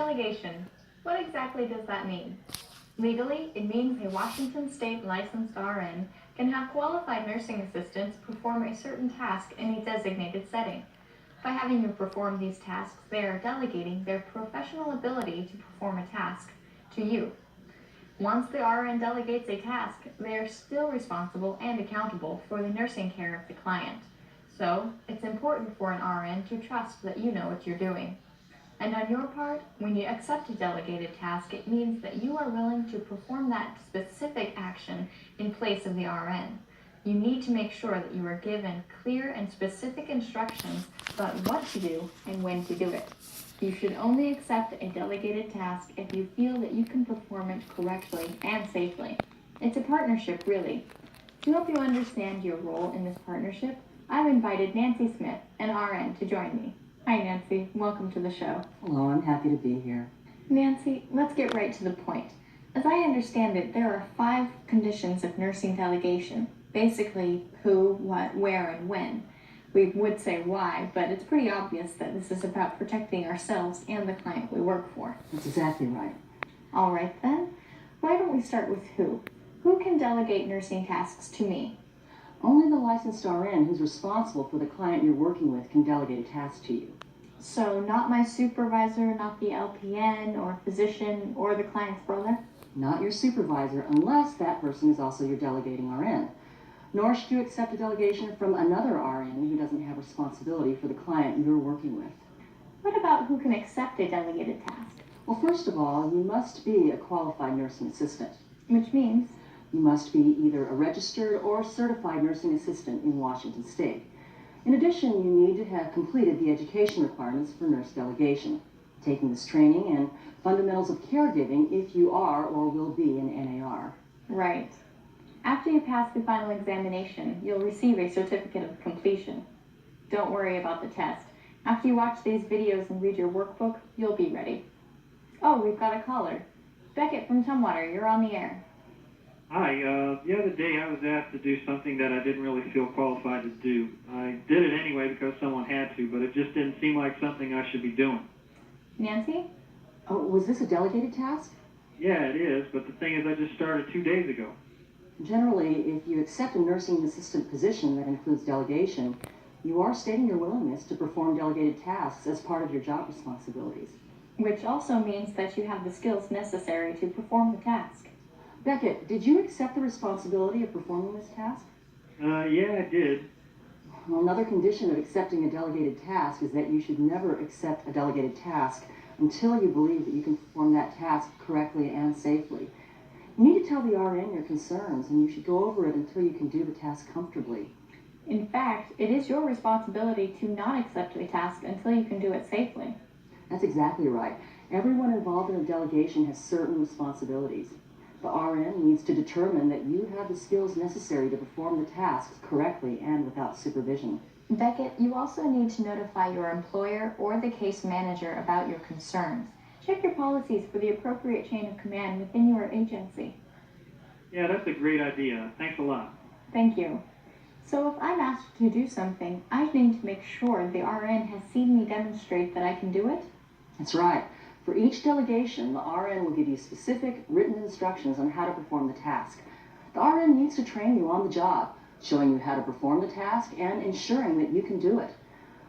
Delegation. What exactly does that mean? Legally, it means a Washington state licensed RN can have qualified nursing assistants perform a certain task in a designated setting. By having you perform these tasks, they are delegating their professional ability to perform a task to you. Once the RN delegates a task, they are still responsible and accountable for the nursing care of the client. So, it's important for an RN to trust that you know what you're doing. And on your part, when you accept a delegated task, it means that you are willing to perform that specific action in place of the RN. You need to make sure that you are given clear and specific instructions about what to do and when to do it. You should only accept a delegated task if you feel that you can perform it correctly and safely. It's a partnership, really. To help you understand your role in this partnership, I've invited Nancy Smith, an RN, to join me. Hi, Nancy. Welcome to the show. Hello, I'm happy to be here. Nancy, let's get right to the point. As I understand it, there are 5 conditions of nursing delegation. Basically, who, what, where, and when. We would say why, but it's pretty obvious that this is about protecting ourselves and the client we work for. That's exactly right. All right then. Why don't we start with who? Who can delegate nursing tasks to me? Only the licensed RN who's responsible for the client you're working with can delegate a task to you. So not my supervisor, not the LPN or physician or the client's brother? Not your supervisor unless that person is also your delegating RN. Nor should you accept a delegation from another RN who doesn't have responsibility for the client you're working with. What about who can accept a delegated task? Well, first of all, you must be a qualified nursing assistant. Which means? You must be either a registered or certified nursing assistant in Washington State. In addition, you need to have completed the education requirements for nurse delegation, taking this training and fundamentals of caregiving if you are or will be an NAR. Right. After you pass the final examination, you'll receive a certificate of completion. Don't worry about the test. After you watch these videos and read your workbook, you'll be ready. Oh, we've got a caller. Beckett from Tumwater, you're on the air. Hi, the other day I was asked to do something that I didn't really feel qualified to do. I did it anyway because someone had to, but it just didn't seem like something I should be doing. Nancy? Oh, was this a delegated task? Yeah, it is, but the thing is I just started 2 days ago. Generally, if you accept a nursing assistant position that includes delegation, you are stating your willingness to perform delegated tasks as part of your job responsibilities. Which also means that you have the skills necessary to perform the task. Beckett, did you accept the responsibility of performing this task? Yeah, I did. Well, another condition of accepting a delegated task is that you should never accept a delegated task until you believe that you can perform that task correctly and safely. You need to tell the RN your concerns, and you should go over it until you can do the task comfortably. In fact, it is your responsibility to not accept the task until you can do it safely. That's exactly right. Everyone involved in a delegation has certain responsibilities. The RN needs to determine that you have the skills necessary to perform the tasks correctly and without supervision. Beckett, you also need to notify your employer or the case manager about your concerns. Check your policies for the appropriate chain of command within your agency. Yeah, that's a great idea. Thanks a lot. Thank you. So if I'm asked to do something, I need to make sure the RN has seen me demonstrate that I can do it? That's right. For each delegation, the RN will give you specific written instructions on how to perform the task. The RN needs to train you on the job, showing you how to perform the task and ensuring that you can do it.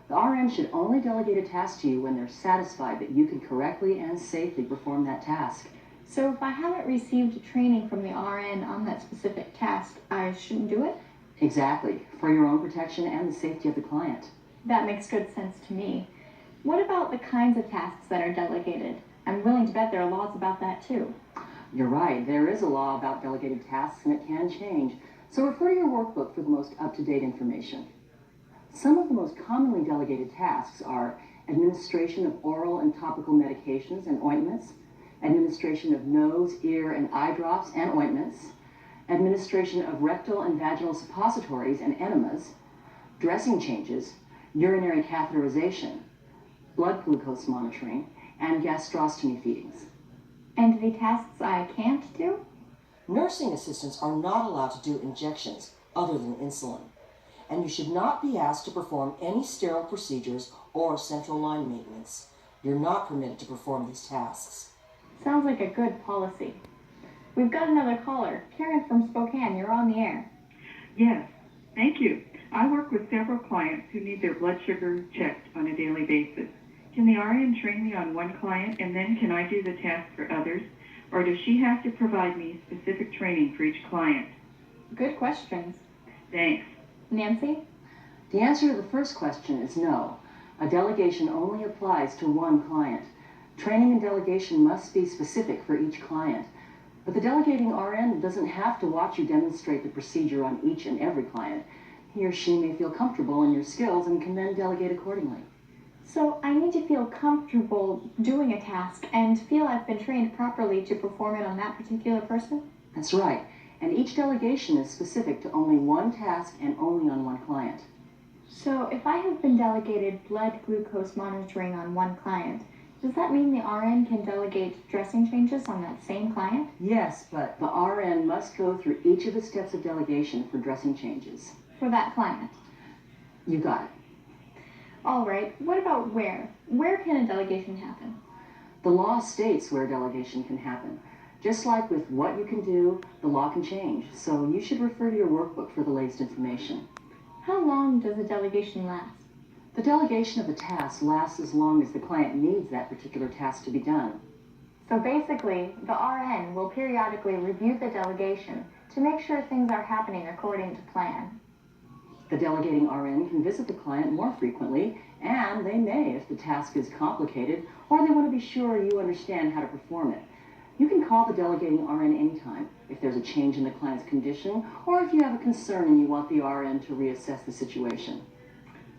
The RN should only delegate a task to you when they're satisfied that you can correctly and safely perform that task. So if I haven't received training from the RN on that specific task, I shouldn't do it? Exactly, for your own protection and the safety of the client. That makes good sense to me. What about the kinds of tasks that are delegated? I'm willing to bet there are laws about that too. You're right, there is a law about delegated tasks and it can change, so refer to your workbook for the most up-to-date information. Some of the most commonly delegated tasks are administration of oral and topical medications and ointments, administration of nose, ear, and eye drops and ointments, administration of rectal and vaginal suppositories and enemas, dressing changes, urinary catheterization, blood glucose monitoring, and gastrostomy feedings. And the tasks I can't do? Nursing assistants are not allowed to do injections other than insulin, and you should not be asked to perform any sterile procedures or central line maintenance. You're not permitted to perform these tasks. Sounds like a good policy. We've got another caller. Karen from Spokane, you're on the air. Yes, thank you. I work with several clients who need their blood sugar checked on a daily basis. Can the RN train me on one client and then can I do the task for others? Or does she have to provide me specific training for each client? Good questions. Thanks. Nancy? The answer to the first question is no. A delegation only applies to one client. Training and delegation must be specific for each client. But the delegating RN doesn't have to watch you demonstrate the procedure on each and every client. He or she may feel comfortable in your skills and can then delegate accordingly. So I need to feel comfortable doing a task and feel I've been trained properly to perform it on that particular person? That's right. And each delegation is specific to only one task and only on one client. So if I have been delegated blood glucose monitoring on one client, does that mean the RN can delegate dressing changes on that same client? Yes, but the RN must go through each of the steps of delegation for dressing changes. For that client? You got it. All right, what about where? Where can a delegation happen? The law states where delegation can happen. Just like with what you can do, the law can change. So you should refer to your workbook for the latest information. How long does a delegation last? The delegation of the task lasts as long as the client needs that particular task to be done. So basically, the RN will periodically review the delegation to make sure things are happening according to plan. The delegating RN can visit the client more frequently, and they may if the task is complicated or they want to be sure you understand how to perform it. You can call the delegating RN anytime if there's a change in the client's condition or if you have a concern and you want the RN to reassess the situation.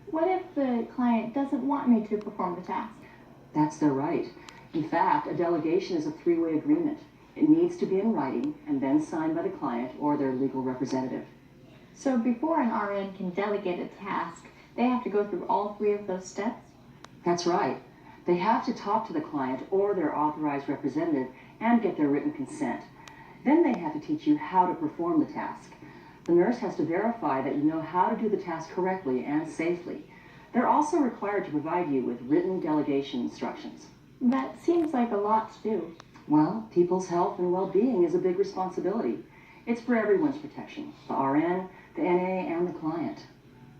What if the client doesn't want me to perform the task? That's their right. In fact, a delegation is a three-way agreement. It needs to be in writing and then signed by the client or their legal representative. So before an RN can delegate a task, they have to go through all three of those steps? That's right. They have to talk to the client or their authorized representative and get their written consent. Then they have to teach you how to perform the task. The nurse has to verify that you know how to do the task correctly and safely. They're also required to provide you with written delegation instructions. That seems like a lot to do. Well, people's health and well-being is a big responsibility. It's for everyone's protection, the RN, the NA, and the client.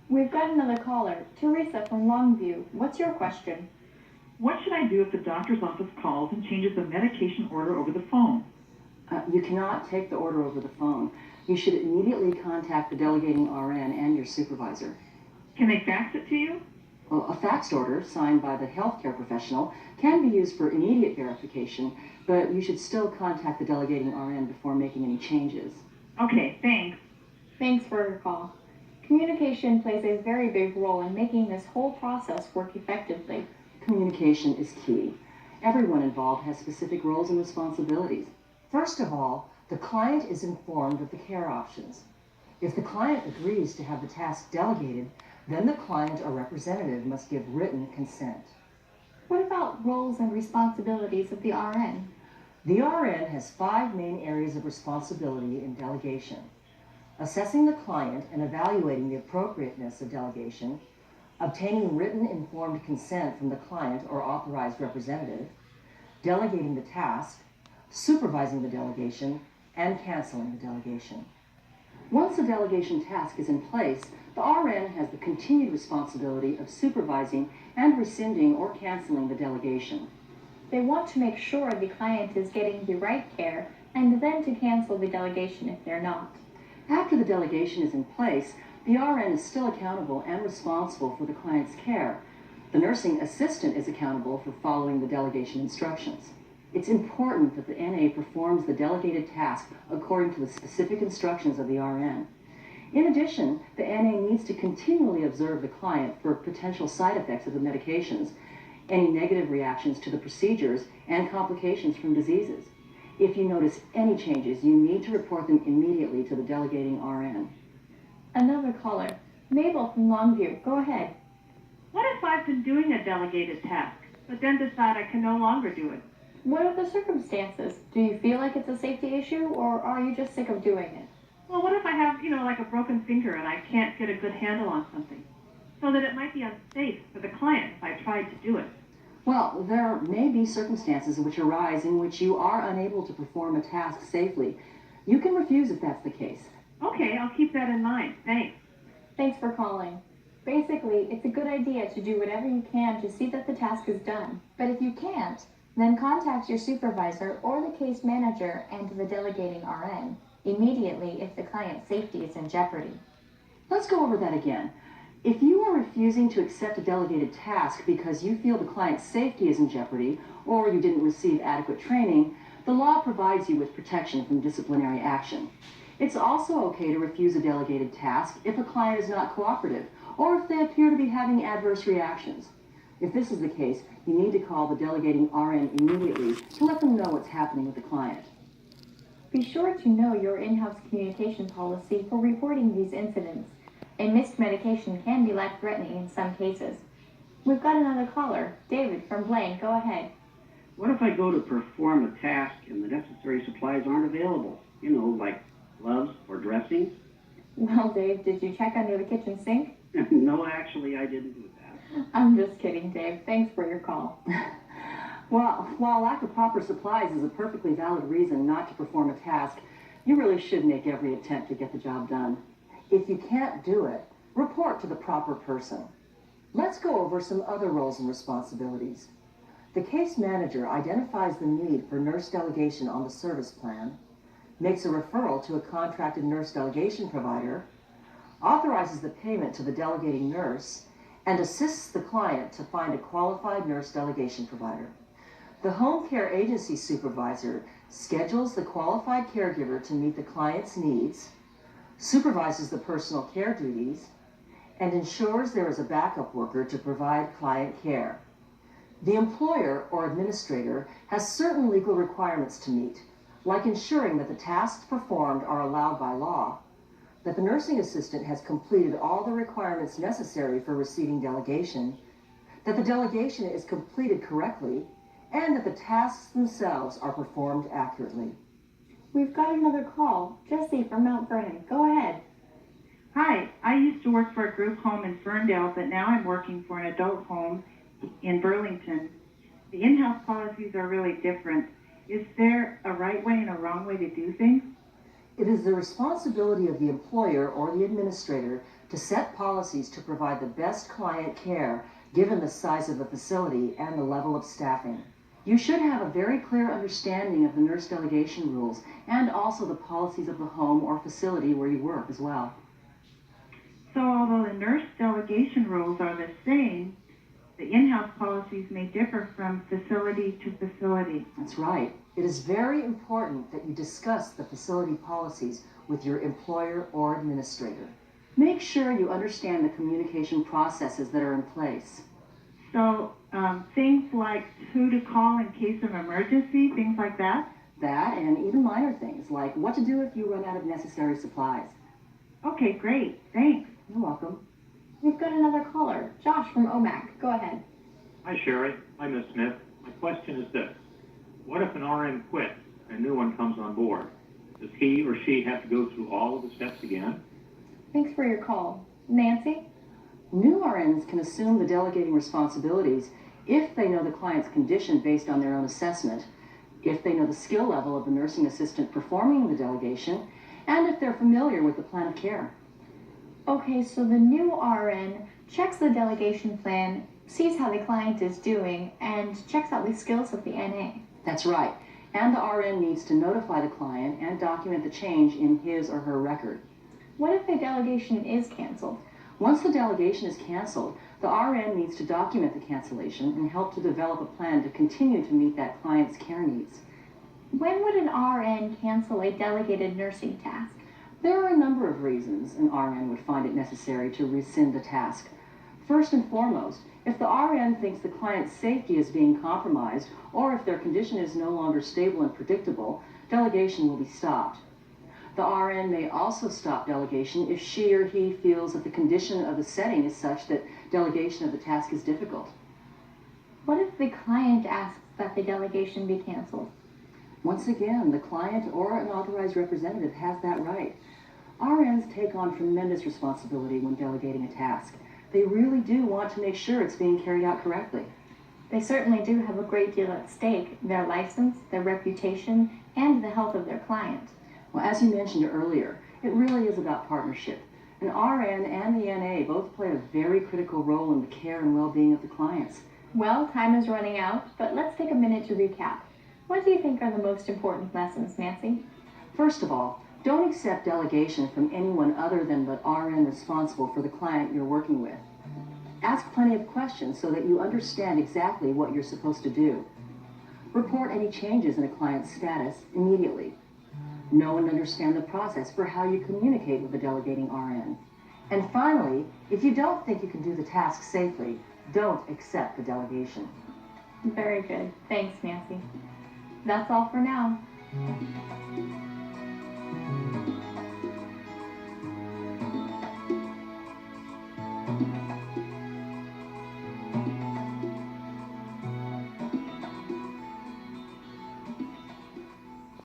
We've got another caller, Teresa from Longview. What's your question? What should I do if the doctor's office calls and changes the medication order over the phone? You cannot take the order over the phone. You should immediately contact the delegating RN and your supervisor. Can they fax it to you? Well, a faxed order signed by the healthcare professional can be used for immediate verification, but you should still contact the delegating RN before making any changes. Okay, thanks. Thanks for your call. Communication plays a very big role in making this whole process work effectively. Communication is key. Everyone involved has specific roles and responsibilities. First of all, the client is informed of the care options. If the client agrees to have the task delegated, then the client or representative must give written consent. What about roles and responsibilities of the RN? The RN has 5 main areas of responsibility in delegation: assessing the client and evaluating the appropriateness of delegation, obtaining written informed consent from the client or authorized representative, delegating the task, supervising the delegation, and canceling the delegation. Once a delegation task is in place, the RN has the continued responsibility of supervising and rescinding or canceling the delegation. They want to make sure the client is getting the right care and then to cancel the delegation if they're not. After the delegation is in place, the RN is still accountable and responsible for the client's care. The nursing assistant is accountable for following the delegation instructions. It's important that the NA performs the delegated task according to the specific instructions of the RN. In addition, the NA needs to continually observe the client for potential side effects of the medications, any negative reactions to the procedures, and complications from diseases. If you notice any changes, you need to report them immediately to the delegating RN. Another caller, Mabel from Longview. Go ahead. What if I've been doing a delegated task, but then decide I can no longer do it? What are the circumstances? Do you feel like it's a safety issue, or are you just sick of doing it? Well, what if I have, like a broken finger and I can't get a good handle on something? So that it might be unsafe for the client if I tried to do it. Well, there may be circumstances which arise in which you are unable to perform a task safely. You can refuse if that's the case. Okay, I'll keep that in mind. Thanks. Thanks for calling. Basically, it's a good idea to do whatever you can to see that the task is done. But if you can't, then contact your supervisor or the case manager and the delegating RN immediately if the client's safety is in jeopardy. Let's go over that again. If you are refusing to accept a delegated task because you feel the client's safety is in jeopardy or you didn't receive adequate training, the law provides you with protection from disciplinary action. It's also okay to refuse a delegated task if a client is not cooperative or if they appear to be having adverse reactions. If this is the case, you need to call the delegating RN immediately to let them know what's happening with the client. Be sure to know your in-house communication policy for reporting these incidents. A missed medication can be life-threatening in some cases. We've got another caller. David from Blaine, go ahead. What if I go to perform a task and the necessary supplies aren't available? You know, like gloves or dressings? Well, Dave, did you check under the kitchen sink? No, actually, I didn't do that. I'm just kidding, Dave. Thanks for your call. Well, while lack of proper supplies is a perfectly valid reason not to perform a task, you really should make every attempt to get the job done. If you can't do it, report to the proper person. Let's go over some other roles and responsibilities. The case manager identifies the need for nurse delegation on the service plan, makes a referral to a contracted nurse delegation provider, authorizes the payment to the delegating nurse, and assists the client to find a qualified nurse delegation provider. The home care agency supervisor schedules the qualified caregiver to meet the client's needs, supervises the personal care duties, and ensures there is a backup worker to provide client care. The employer or administrator has certain legal requirements to meet, like ensuring that the tasks performed are allowed by law, that the nursing assistant has completed all the requirements necessary for receiving delegation, that the delegation is completed correctly, and that the tasks themselves are performed accurately. We've got another call. Jesse from Mount Vernon, go ahead. Hi, I used to work for a group home in Ferndale, but now I'm working for an adult home in Burlington. The in-house policies are really different. Is there a right way and a wrong way to do things? It is the responsibility of the employer or the administrator to set policies to provide the best client care given the size of the facility and the level of staffing. You should have a very clear understanding of the nurse delegation rules and also the policies of the home or facility where you work as well. So although the nurse delegation rules are the same, the in-house policies may differ from facility to facility. That's right. It is very important that you discuss the facility policies with your employer or administrator. Make sure you understand the communication processes that are in place. So things like who to call in case of emergency, things like that? That and even minor things like what to do if you run out of necessary supplies. Okay, great. Thanks. You're welcome. We've got another caller. Josh from OMAC, go ahead. Hi, Sherry. Hi, Ms. Smith. My question is this. What if an RN quits and a new one comes on board? Does he or she have to go through all of the steps again? Thanks for your call. Nancy? New RNs can assume the delegating responsibilities if they know the client's condition based on their own assessment, if they know the skill level of the nursing assistant performing the delegation, and if they're familiar with the plan of care. Okay, so the new RN checks the delegation plan, sees how the client is doing, and checks out the skills of the NA. That's right. And the RN needs to notify the client and document the change in his or her record. What if the delegation is canceled? Once the delegation is canceled, the RN needs to document the cancellation and help to develop a plan to continue to meet that client's care needs. When would an RN cancel a delegated nursing task? There are a number of reasons an RN would find it necessary to rescind a task. First and foremost, if the RN thinks the client's safety is being compromised or if their condition is no longer stable and predictable, delegation will be stopped. The RN may also stop delegation if she or he feels that the condition of the setting is such that delegation of the task is difficult. What if the client asks that the delegation be canceled? Once again, the client or an authorized representative has that right. RNs take on tremendous responsibility when delegating a task. They really do want to make sure it's being carried out correctly. They certainly do have a great deal at stake: their license, their reputation, and the health of their client. Well, as you mentioned earlier, it really is about partnership. An RN and the NA both play a very critical role in the care and well-being of the clients. Well, time is running out, but let's take a minute to recap. What do you think are the most important lessons, Nancy? First of all, don't accept delegation from anyone other than the RN responsible for the client you're working with. Ask plenty of questions so that you understand exactly what you're supposed to do. Report any changes in a client's status immediately. Know and understand the process for how you communicate with the delegating RN. And finally, if you don't think you can do the task safely, don't accept the delegation. Very good. Thanks, Nancy. That's all for now.